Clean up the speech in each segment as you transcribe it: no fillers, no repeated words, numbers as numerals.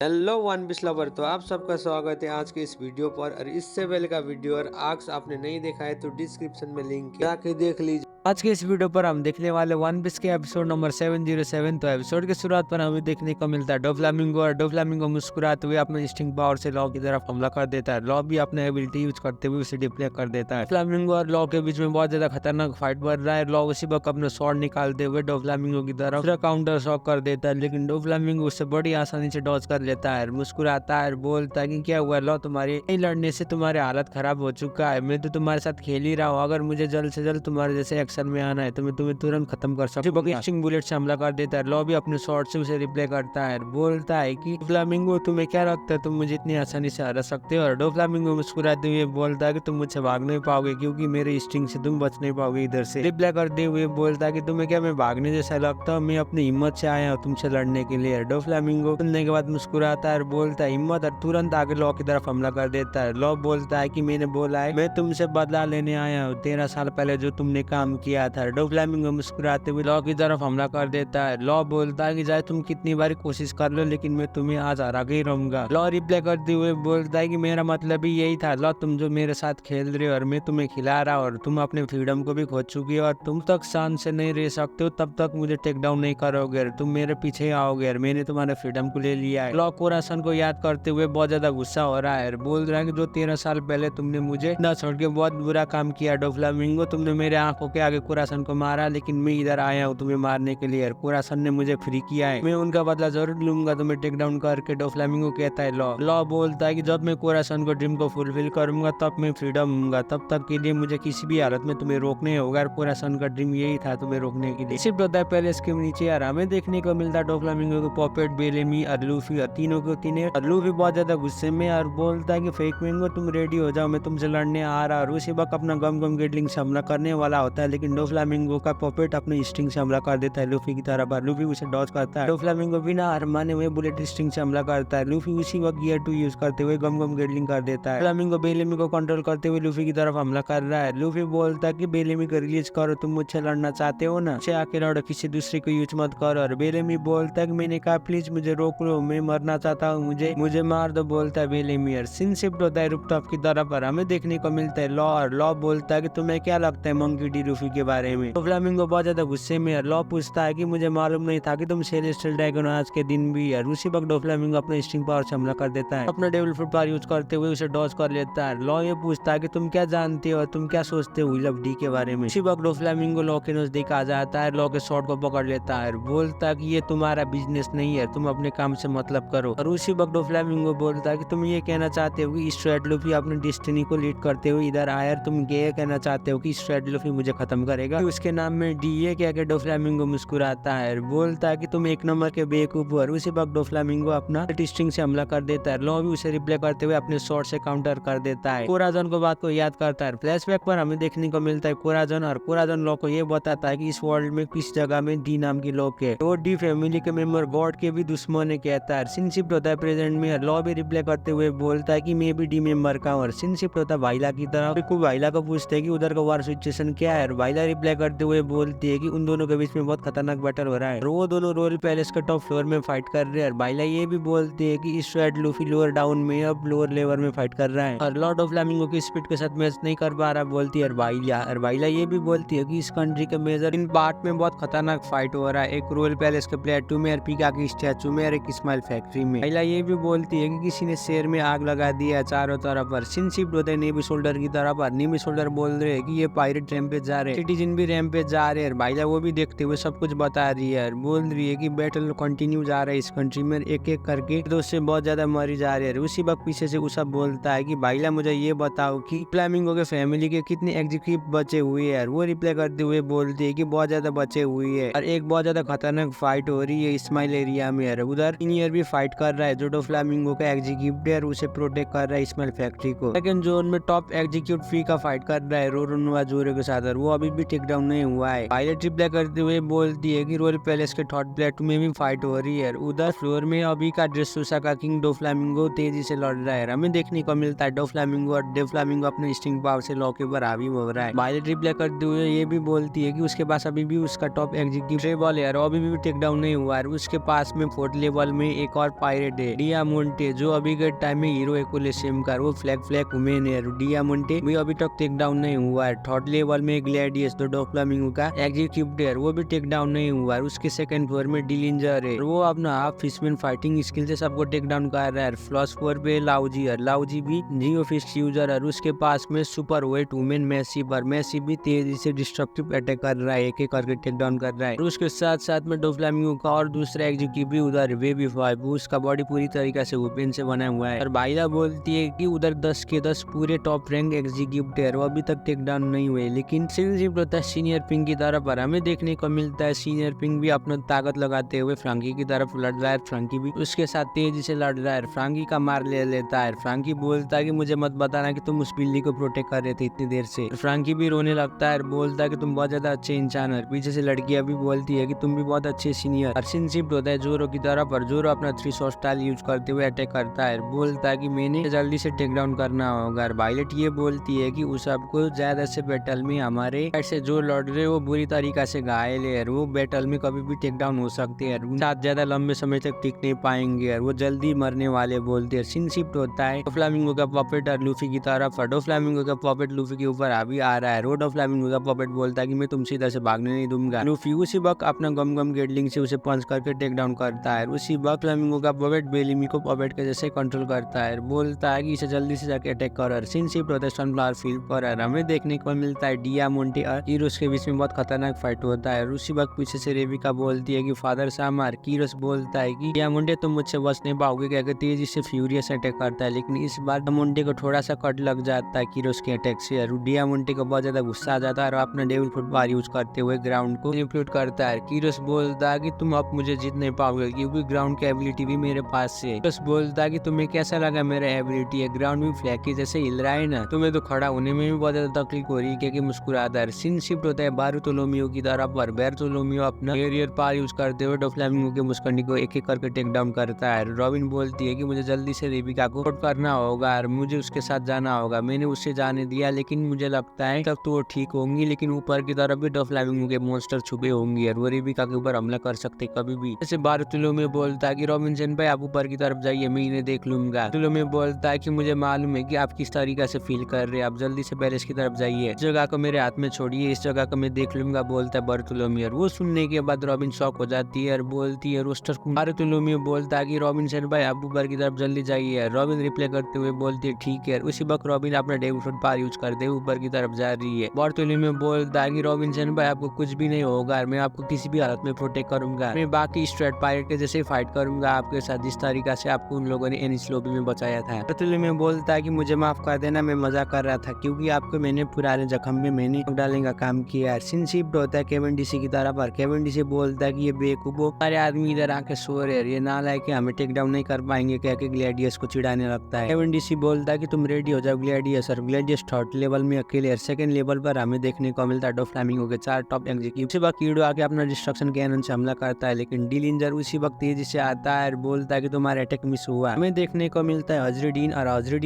Hello one piece lover, तो आप सबका स्वागत है आज के इस वीडियो पर। और इससे पहले का वीडियो और आर्क्स आपने नहीं देखा है तो डिस्क्रिप्शन में लिंक है, जाके देख लीजिए। आज के इस वीडियो पर हम देखने वाले वन पीस के एपिसोड नंबर 707। तो एपिसोड की शुरुआत पर हमें देखने को मिलता है डोफ्लामिंगो, और डोफ्लामिंगो मुस्कुराते हुए अपने स्टिंग पावर से लॉ की तरफ हमला कर देता है। लॉ भी अपने एबिलिटी यूज करते हुए उसे डिप्ले कर देता है। फ्लामिंगो और लॉ के बीच में बहुत ज्यादा खतरनाक फाइट बढ़ रहा है। लॉ उसी वक्त अपने स्वॉर्ड निकालते हुए डोफ्लामिंगो की तरफ काउंटर शॉक कर देता है, लेकिन डोफ्लामिंगो उससे बड़ी आसानी से डॉज कर लेता है। मुस्कुराता है, बोलता है कि क्या हुआ लॉ, तुम्हारी नहीं लड़ने से तुम्हारी हालत खराब हो चुका है। मैं तो तुम्हारे साथ खेल ही रहा हूँ, अगर मुझे जल्द से जल्द तुम्हारे जैसे एक्शन में आना है तो मैं तुम्हें तुरंत खत्म कर सकता हूँ। स्टिंग बुलेट से हमला कर देता है। लॉ भी अपने शॉट से उसे रिप्ले करता है, बोलता है कि फ्लामिंगो तुम्हें क्या लगता है तुम मुझे इतनी आसानी से हरा सकते हो। और डोफ्लामिंगो मुस्कुराते हुए बोलता है कि तुम मुझसे भाग नहीं पाओगे, क्योंकि मेरे स्टिंग से तुम बच नहीं पाओगे। इधर से रिप्ले करते हुए बोलता है कि तुम्हें क्या मैं भागने जैसा लगता हूँ, मैं अपनी हिम्मत से आया हूँ तुमसे लड़ने के लिए। डोफ्लामिंगो सुनने के बाद मुस्कुराता है और बोलता है हिम्मत, और तुरंत आगे लॉ की तरफ हमला कर देता है। लॉ बोलता है कि मैंने बोला है मैं तुमसे बदला लेने आया हूँ 13 साल पहले जो तुमने काम किया था। डोफ्लामिंगो मुस्कुराते हुए लॉ की तरफ हमला कर देता है। लॉ बोलता है कि चाहे तुम कितनी बार कोशिश कर लो, लेकिन मैं तुम्हें आज हरा के ही रहूंगा। लॉ रिप्लाई करते हुए बोलता है कि मेरा मतलब ही यही था लॉ, तुम जो मेरे साथ खेल रहे हो और मैं तुम्हें खिला रहा हूँ, और तुम अपने फ्रीडम को भी खो चुकी हो, और तुम तक शान से नहीं रह सकते हो तब तक मुझे टेक डाउन नहीं करोगे, तुम मेरे पीछे आओगे और मैंने तुम्हारे फ्रीडम को ले लिया है। लॉ कोरासन को याद करते हुए बहुत ज्यादा गुस्सा हो रहा है, बोल रहा है कि जो 13 साल पहले तुमने मुझे ना छोड़ के बहुत बुरा काम किया डोफ्लामिंगो, तुमने मेरे आंखों के आगे कोरासन को मारा, लेकिन मैं इधर आया हूँ तुम्हें मारने के लिए। कोरासन ने मुझे फ्री किया है, मैं उनका बदला जरूर लूंगा तुम्हें टेक डाउन करके। डोफ्लामिंगो कहता है लॉ बोलता है कि जब मैं कोरासन को ड्रीम को फुलफिल करूंगा तब मैं फ्रीडम दूंगा, तब तक के लिए मुझे किसी भी हालत में तुम्हें रोकने होगा। कोरासन का ड्रीम यही था तुम्हें रोकने के लिए। सिर्फ होता है पैलेस के नीचे यार हमें देखने को मिलता है डोफ्लामिंगो को पॉपेट, बेलेमी और लूफी, और तीनों को तीनों। और लूफी बहुत ज्यादा गुस्से में और बोलता है कि फेकमिंगो तुम रेडी हो जाओ, मैं तुमसे लड़ने आ रहा। और उसी वक्त अपना गम गम गेटलिंग से हमला करने वाला होता है, लेकिन डोफ्लामिंगो का पॉपेट अपने स्ट्रिंग से हमला कर देता है लूफी की तरफ। लूफी उसे डॉज करता है। डोफ्लामिंगो बिना हार माने हुए बुलेट स्ट्रिंग से हमला करता है। लूफी उसी वक्त गियर 2 यूज करते हुए गम गम गेटलिंग कर देता है। फ्लामिंगो बेलेमी को कंट्रोल करते हुए लूफी की तरफ हमला कर रहा है। लूफी बोलता है कि बेलेमी को रिलीज करो, तुम मुझसे लड़ना चाहते हो ना, मुझसे आके लड़ो, किसी दूसरे को यूज मत करो। और बेलेमी बोलता है कि मैंने कहा प्लीज मुझे रोक लो, मैं मरना चाहता हूँ, मुझे मुझे मार दो, बोलता है बेलेमी। और सीन शिफ्ट होता है रूफटॉप की तरफ पर हमें देखने को मिलता है लॉ। और लॉ बोलता है कि तुम्हें क्या लगता है मंकी डी लूफी के बारे में। तो फ्लामिंगो बहुत ज्यादा गुस्से में है। लॉ पूछता है कि मुझे मालूम नहीं था कि तुम सेलेस्टियल ड्रैगन आज के दिन भी है। उसी वक्त डोफ्लामिंगो अपने स्टिंग पावर से हमला कर देता है, अपना डेविल फ्रूट पावर यूज करते हुए उसे डॉज कर लेता है। लॉ ये पूछता है कि तुम क्या जानते हो, तुम क्या सोचते हो व्हील ऑफ डी के बारे में। उसी वक्त डोफ्लामिंगो लॉ के नजदीक आ जाता है, लॉ के शॉट को पकड़ लेता है, बोलता है कि ये तुम्हारा बिजनेस नहीं है, तुम अपने काम से मतलब करो। और उसी वक्त डोफ्लामिंगो बोलता है कि तुम ये कहना चाहते हो कि स्ट्रेट लूफी अपनी डेस्टिनी को लीड करते हुए इधर आया, तुम ये कहना चाहते हो कि स्ट्रेट लूफी मुझे खत्म करेगा, उसके नाम में डी है क्या। के डोफ्लामिंगो मुस्कुराता है, बोलता है कि तुम एक नंबर के बेवकूफ हो। और उसी वक्त डोफ्लामिंगो अपना स्ट्रिंग से हमला कर देता है। लॉ भी उसे रिप्ले करते हुए अपने शॉट से काउंटर कर देता है। कोराजन को बात को याद करता है। फ्लैशबैक पर हमें देखने को मिलता है कोराजन, और कोराजन लॉ को ये बताता है कि इस वर्ल्ड में किस जगह में डी नाम की लोग है, वो डी फैमिली के मेंबर गॉड के भी दुश्मन है कहता है। सीन शिफ्ट होता है प्रेजेंट में। लॉ भी रिप्ले करते हुए बोलता है कि मैं भी डी मेंबर का हूँ। और सीन शिफ्ट होता है वाइला की तरफ। वाइला को पूछते है कि उधर का वार सिचुएशन क्या है। वाइला रिप्लाई करते हुए बोलती है कि उन दोनों के बीच में बहुत खतरनाक बैटल हो रहा है, वो दोनों रॉयल पैलेस के टॉप फ्लोर में फाइट कर रहे हैं। वाइला ये भी बोलती है कि स्ट्रेट लूफी लोअर डाउन में अब लोअर लेवल में फाइट कर रहा है, और लॉर्ड ऑफ फ्लामिंगो की स्पीड के साथ मैच नहीं कर पा रहा, बोलती है वाइला। और वाइला ये भी बोलती है कि इस कंट्री के मेजर इन पार्ट में बहुत खतरनाक फाइट हो रहा है, एक रॉयल पैलेस के प्लेटू में और पीका की स्टैचू में और एक स्माइल फैक्ट्री में। वाइला ये भी बोलती है कि किसी ने शेर में आग लगा दिया चारों तरफ। पर सीन शिफ्ट होते हैं नेवी सोल्डर की तरफ, और नेवी सोल्डर बोल रहे हैं कि ये पायरेट रैंप पे जा रहे हैं, सिटीजन भी रैंप पे जा रहे हैं। वाइला वो भी देखते हुए सब कुछ बता रही है, बोल रही है कि बैटल कंटिन्यू जा रहा है इस कंट्री में, एक एक करके तो उससे बहुत ज्यादा मरी जा रहे हैं। उसी वक्त पीछे से उसा बोलता है कि वाइला मुझे ये बताओ कि फ्लामिंगो के फैमिली के कितने एग्जीक्यूटिव बचे हुए हैं। वो रिप्लाई करते हुए बोलती है कि बहुत ज्यादा बचे हुए हैं, और एक बहुत ज्यादा खतरनाक फाइट हो रही है स्माइल एरिया में। उधर इंजीनियर भी फाइट कर रहा है जो डोफ्लामिंगो का एग्जीक्यूटिव उसे प्रोटेक्ट कर रहा है स्माइल फैक्ट्री को। सेकंड जोन में टॉप एग्जीक्यूटिव फ्री का फाइट कर रहा है रोरोनोआ जोरो के साथ, और वो अभी भी टेक डाउन नहीं हुआ है। पायलट रिप्लाई करते हुए बोलती है कि रॉयल पैलेस के थर्ड प्लेट में भी फाइट हो रही है। उधर फ्लोर में अभी का ड्रेसोसा का किंग डोफ्लामिंगो तेजी से लड़ रहा है। हमें देखने को मिलता है डोफ्लामिंगो और डेफ्लामिंगो अपने स्टिंग पावर से लॉ के ऊपर हावी हो रहा है। पायलट रिप्लाई करते हुए ये भी बोलती है कि उसके पास अभी भी उसका टॉप एग्जीक्यूटिव है और अभी भी टेक डाउन नहीं हुआ है। उसके पास में फोर्थ लेवल में एक और पायरेट है, डियामोंटे, जो अभी के टाइम में हीरो एकोलिसियम का वो फ्लैग वुमेन है। डियामोंटे भी अभी तक टेक डाउन नहीं हुआ है। थर्ड लेवल में ग्लैडियस जो डोफ्लामिंगो का एग्जीक्यूटिव वो भी टेक डाउन नहीं हुआ है। उसके सेकंड फ्लोर में डिलिंजर है, वो अपना हाफ फिशमैन फाइटिंग स्किल से सबको टेक डाउन कर रहा है। फ्लॉस फ्लोर पे लाउजी भी जियो फिस्ट यूजर है। उसके पास में सुपर वेट वुमेन मैसी भी तेजी से डिस्ट्रक्टिव अटैक कर रहा है, एक एक करके टेक डाउन कर रहा है। और उसके साथ साथ में डोफ्लामिंगो का और दूसरा एग्जीक्यूटिव उधर वेबी 5, उसका बॉडी पूरी तरीके से ओपन से बना हुआ है। और बाइला बोलती है कि उधर 10 के 10 पूरे टॉप रैंक एग्जीक्यूटिव वो अभी तक टेक डाउन नहीं हुए। लेकिन शिफ्ट होता है सीनियर पिंक की तरफ पर हमें देखने को मिलता है सीनियर पिंक भी अपना ताकत लगाते हुए फ्रांकी की तरफ लड़ रहा है। फ्रांकी भी उसके साथ तेजी से लड़ रहा है, फ्रांकी का मार ले लेता है। फ्रांकी बोलता है कि मुझे मत बताना कि तुम उस बिल्ली को प्रोटेक्ट कर रहे थे इतनी देर से। फ्रांकी भी रोने लगता है, बोलता है कि तुम बहुत ज्यादा अच्छे इंसान है। पीछे से लड़कियां भी बोलती है कि तुम भी बहुत अच्छे सीनियर। अर्शिन शिफ्ट होता है जोरो की तरफ पर जोरो अपना 3 शॉट स्टाइल यूज करते हुए अटैक करता है, बोलता है कि मैंने जल्दी से टेक डाउन करना होगा। वायलेट ये बोलती है कि उस सबको ज्यादा से बैटल में हमारे से जो लड़ रहे वो बुरी तरीका से घायल है, वो बैटल में कभी भी टेक डाउन हो सकते हैं, साथ ज्यादा लंबे समय तक टिक नहीं पाएंगे और वो जल्दी मरने वाले बोलते हैं। सीन शिफ्ट होता है डोफ्लामिंगो का पपेट और लूफी की तरफ। डोफ्लामिंगो का पपेट लूफी के ऊपर अभी आ रहा है। डोफ्लामिंगो का पपेट बोलता है कि मैं तुमसे इधर से भागने नहीं दूंगा। लूफी उसी वक्त अपना गम गेटलिंग से उसे पंच करके टेक डाउन करता है। उसी वक्त फ्लामिंगो का पपेट बेलिमी को पपेट के जैसे कंट्रोल करता है, बोलता है कि इसे जल्दी से जाके अटैक कर। सीन शिफ्ट होता है सनफ्लावर फील्ड पर हमें देखने को मिलता है डियामोंटे और कीरोस के बीच में बहुत खतरनाक फाइट होता है। उसी वक्त पीछे से रेबिका बोलती है कि फादर सामार। कीरोस बोलता है कि डियामोंटे तुम मुझसे बच नहीं पाओगे, कहकर तेजी से फ्यूरियस अटैक करता है। लेकिन इस बार डियामोंटे को थोड़ा सा कट लग जाता है कीरोस के अटैक से। डियामोंटे को बहुत ज्यादा गुस्सा आ जाता है और अपना डेविल फुट पावर यूज करते हुए ग्राउंड को मैनिपुलेट करता है। कीरोस बोलता है कि तुम अब मुझे जीत नहीं पाओगे क्योंकि ग्राउंड की एबिलिटी भी मेरे पास है। कीरोस बोलता है कि तुम्हें कैसा लगा मेरा एबिलिटी है, ग्राउंड भी फ्लैग की जैसे हिल रहा है ना, तुम्हें तो खड़ा होने में भी बहुत ज्यादा तकलीफ हो रही है कि मुस्कुराता है। सीन शिफ्ट होता है बारुतोलोमियो की तरफ पर बारुतोलोमियो अपना एरियर पार यूज करते हुए डोफ्लामिंगो के मुस्कंडी को एक एक करके टेक डाउन करता है। रॉबिन बोलती है कि मुझे जल्दी से रेबिका को आउट करना होगा और मुझे उसके साथ जाना होगा। मैंने उससे जाने दिया लेकिन मुझे लगता है तब तो वो ठीक होंगी, लेकिन ऊपर की तरफ भी डोफ्लामिंगो के मॉन्स्टर छुपे होंगे और वो रेबिका के ऊपर हमला कर सकते कभी भी। जैसे बारुतोलोमियो बोलता है कि रॉबिन्सन भाई आप ऊपर की तरफ जाइए, मैं इन्हें देख लूंगा। बारुतोलोमियो बोलता है कि मुझे मालूम है कि आप किस तरीके से फील कर रहे हैं, आप जल्दी से पैलेस की तरफ जाइए, इस जगह को मेरे हाथ में छोड़िए, इस जगह को मैं देख लूंगा, बोलता है बारुतोलोमियो। वो सुनने के बाद रॉबिन शॉक हो जाती है और बोलती है रोस्टर को। बारुतोलोमियो बोलता है कि रॉबिन्सन भाई आप ऊपर की तरफ जल्दी जाइए। रॉबिन रिप्लाई करते हुए बोलती है ठीक है। उसी वक्त रॉबिन अपना डेविल फुट पावर यूज करते हुए ऊपर की तरफ जा रही है। बारुतोलोमियो बोलता है कि रॉबिन्सन भाई आपको कुछ भी नहीं होगा, मैं आपको किसी भी हालत में प्रोटेक्ट करूंगा, मैं बाकी स्ट्रेट पायरेट के जैसे फाइट करूंगा आपके साथ जिस तरीका से आपको उन लोगों ने एनिस लॉबी में बचाया था। बारुतोलोमियो बोलता है कि मुझे माफ कर देना, मैं मजाक कर रहा था क्योंकि आपको मैंने पुराने जख्म में मैंने डालने का काम किया है। सीन शिफ्ट होता है केविन डीसी की तरफ पर केविन डीसी बोलता है कि ये बेवकूफो सारे आदमी इधर आके सो रहे, ये नालायक है, हमें टेक डाउन नहीं कर पाएंगे, कह के ग्लैडियस को चिढ़ाने लगता है। केविन डीसी बोलता है कि तुम रेडी हो जाओ ग्लैडियस, और ग्लैडियस थर्ड लेवल में अकेले। सेकंड लेवल पर हमें देखने को मिलता है डोफ्लामिंगो के 4 टॉप एग्जीक्यूटिव। उसी वक्त कीड़ो आके अपना डिस्ट्रक्शन कैनन से हमला करता है, लेकिन डिलिंजर उसी वक्त तेजी से आता है और बोलता है कि तुम्हारा अटैक मिस हुआ। हमें देखने को मिलता है हजरीडीन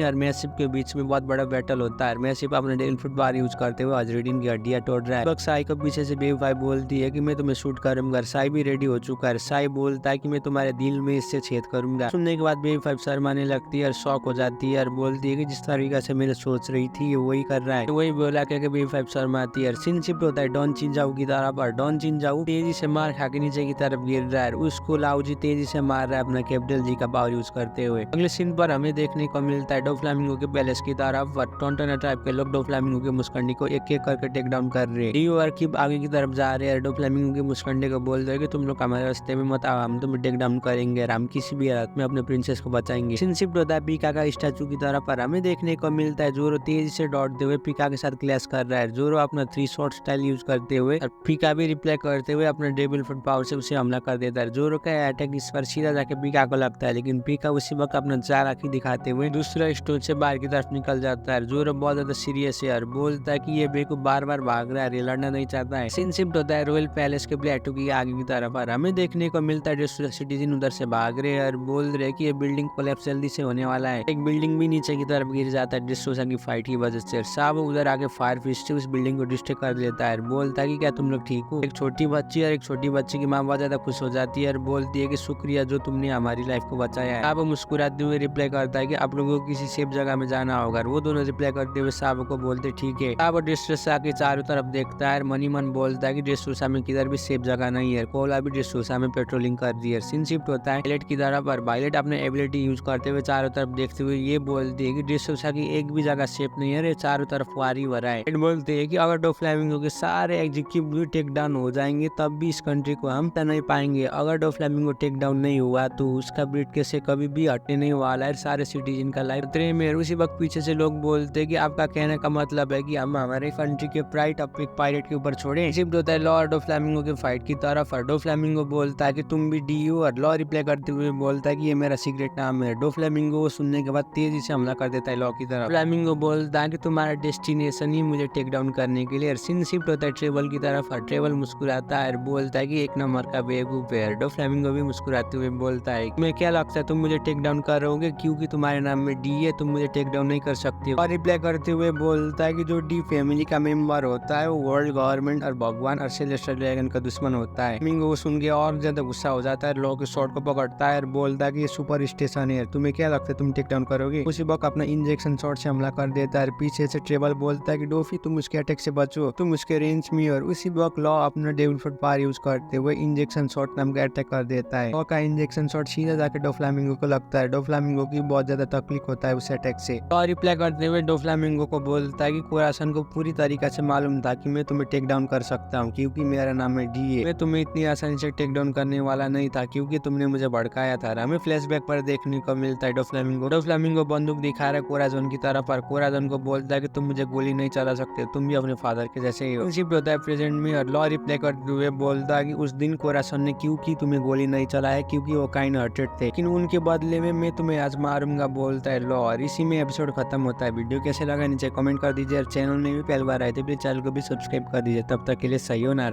और मैसिव के बीच में बहुत बड़ा बैटल होता है। मैसिव अपने डेविल फुट पावर यूज करते हुए हजरीडीन की हड्डियां तोड़ रहा है। साई को पीछे से बेबी 5 बोलती है कि मैं तुम्हें शूट करूंगा। साई भी रेडी हो चुका है। साई बोलता है कि मैं तुम्हारे दिल में इससे छेद करूंगा। सुनने के बाद बेबी 5 शर्माने लगती है और शॉक हो जाती है और बोलती है कि जिस तरीका से मैंने सोच रही थी वही कर रहा है, तो वही बोला कि बेबी 5 शर्माती है। सीन शिफ्ट होता है डॉन चिंजाऊ की तरफ और डॉन चिंजाऊ तेजी से मार खा के नीचे की तरफ गिर रहा है। उसको लाउजी तेजी से मार रहा है अपना कैपिटल जी का पावर यूज करते हुए। अगले सीन पर हमें देखने को मिलता है डोफ्लामिंगो के पैलेस की तरफ और टोंटोना ट्राइब के लोग डोफ्लामिंगो के मुस्कंडी को एक एक करके टेक डाउन कर रहे हैं। डियो और किब आगे की तरफ जा रहे हैं। डोफ्लामिंगो के मुस्कंडे को बोल रहे हैं कि तुम लोग हमारे रास्ते में मत आओ, हम तुम्हें टेक डाउन करेंगे और हम किसी भी हालत में अपने प्रिंसेस को बचाएंगे। सीन शिफ्ट होता है पीका का स्टैचू की तरफ पर हमें देखने को मिलता है जोरो तेजी से दौड़ते हुए पीका के साथ क्लैश कर रहा है। जोरो अपना 3 शॉट स्टाइल यूज करते हुए और पीका भी रिप्लाई करते हुए अपने डेविल फुट पावर से उसे हमला कर देता है। जोरो का अटैक इस पर सीधा जाके पीका को लगता है, लेकिन पीका उसी वक्त अपना चालाकी दिखाते हुए दूसरा स्टोन से बाहर की तरफ निकल जाता है। जोरो बहुत ज्यादा सीरियस है और बोलता है कि ये बेवकूफ बार बार भाग रहा है, लड़ना नहीं चाहता है। सीन शिफ्ट होता है रॉयल पैलेस के प्लेटो की आगे की तरफ और हमें देखने को मिलता है जो सिटीजन उधर से भाग रहे हैं और बोल रहे कि ये बिल्डिंग कोलैप्स जल्दी से होने वाला है। एक बिल्डिंग भी नीचे की तरफ गिर जाता है डिस्ट्रोसा की फाइट की वजह से। साहब उधर आके फायर फिस्ट उस बिल्डिंग को डिस्ट्रॉय कर देता है, बोलता है कि क्या तुम लोग ठीक हो। एक छोटी बच्ची और एक छोटी बच्ची की माँ बहुत ज्यादा खुश हो जाती है और बोलती है कि शुक्रिया जो तुमने हमारी लाइफ को बचाया है। साहब मुस्कुराते हुए रिप्लाई करता है कि आप लोगों को किसी सेफ जगह में जाना होगा। वो दोनों रिप्लाई करते हुए साहब को बोलते ठीक है। साहब डिस्ट्रोसा के चारों तरफ देखता है, मनी मन बोलता है कि डिस्ट्रोसा में किधर भी सेफ जगह नहीं है। कोला भी डिस्ट्रोसा में पेट्रोलिंग कर रही है। सीन शिफ्ट होता है वायलेट की तरफ और वायलेट अपने एबिलिटी यूज करते हुए चारों तरफ देखते हुए ये बोलती है कि डिस्ट्रोसा की एक भी जगह सेफ नहीं है, चारों तरफ वारी भरा है। बोलते हैं कि अगर डोफ्लामिंगो के सारे एग्जीक्यूटिव टेक डाउन हो जाएंगे तब भी इस कंट्री को हम नहीं पाएंगे। अगर डोफ्लामिंगो टेक डाउन नहीं हुआ तो उसका ब्रिट केस से कभी भी हटने नहीं वाला है, सारे सिटीजन का लाइफ खतरे में। उसी वक्त पीछे से लोग बोलते हैं कि आपका कहने का मतलब है कि हम हमारे कंट्री के प्राइड अब एक पायरेट के ऊपर छोड़े। शिफ्ट होता है लॉ डोफ्लामिंगो के फाइट की तरफ और डोफ्लामिंगो बोलता है कि तुम भी डी हो और लॉ रिप्लाई करते हुए बोलता है कि ये मेरा सीक्रेट नाम है। डोफ्लामिंगो सुनने के बाद तेजी से हमला कर देता है लॉ की तरफ। फ्लामिंगो बोलता है कि तुम्हारा डेस्टिनेशन ही मुझे टेक डाउन करने के लिए। सीन शिफ्ट होता है ट्रेवल की तरफ और ट्रेवल मुस्कुराता है और बोलता है कि एक नंबर का बेवकूफ है। डोफ्लामिंगो भी मुस्कुराते हुए बोलता है तुम्हें क्या लगता है तुम मुझे टेक डाउन करोगे, क्योंकि तुम्हारे नाम में डी है तुम मुझे टेक डाउन नहीं कर सकते। और रिप्लाई करते हुए बोलता है कि जो डी फैमिली का मेंबर होता है वो वर्ल्ड गवर्नमेंट और भगवान और सेलेस्टियल ड्रैगन का दुश्मन होता है। फ्लामिंगो सुन के और ज्यादा गुस्सा हो जाता है, लॉ के शॉट को पकड़ता है और बोलता है कि ये सुपर स्टेशन है, तुम्हें क्या लगता है तुम टेक डाउन करोगे। उसी वक्त अपना इंजेक्शन शॉट से हमला कर देता है। पीछे से ट्रेवल बोलता है कि डोफी तुम उसके अटैक से बचो, तुम उसके रेंज में। और उसी वक्त लॉ अपना डेविल फुट पावर यूज करते हुए इंजेक्शन शॉट नाम का अटैक कर देता है। लॉ का इंजेक्शन शॉट सीधा जाके डोफ्लामिंगो को लगता है। डोफ्लामिंगो की बहुत ज्यादा तकलीफ होता है उस अटैक से। लॉ रिप्लाई करते हुए डोफ्लामिंगो को बोलता है कि कोरासन को पूरी तरीके से मालूम था कि मैं तुम्हें टेक डाउन कर सकता हूँ, क्योंकि मेरा नाम है डी है। मैं तुम्हें इतनी आसानी से टेक डाउन करने वाला नहीं था, क्योंकि तुमने मुझे भड़काया था। हमें फ्लैशबैक पर देखने को मिलता है डोफ्लामिंगो बंदूक दिखा रहा है कोराजन की तरफ और कोराजन को बोलता है कि तुम मुझे गोली नहीं चला सकते, तुम भी अपने फादर के जैसे ही हो। शिफ्ट होता है प्रेजेंट में और लॉ रिप्लाई करते हुए बोलता है कि उस दिन कोरासन ने क्योंकि तुम्हें गोली नहीं चला है, क्योंकि वो काइंड हार्टेड थे, लेकिन उनके बदले में मैं तुम्हें आज मारूंगा, बोलता है लॉ। और इसी में एपिसोड खत्म होता है। वीडियो कैसे लगा नीचे कमेंट कर दीजिए और चैनल में भी पहली बार आए थे प्लीज चैनल को भी सब्सक्राइब कर दीजिए। तब तक के लिए सही हो ना।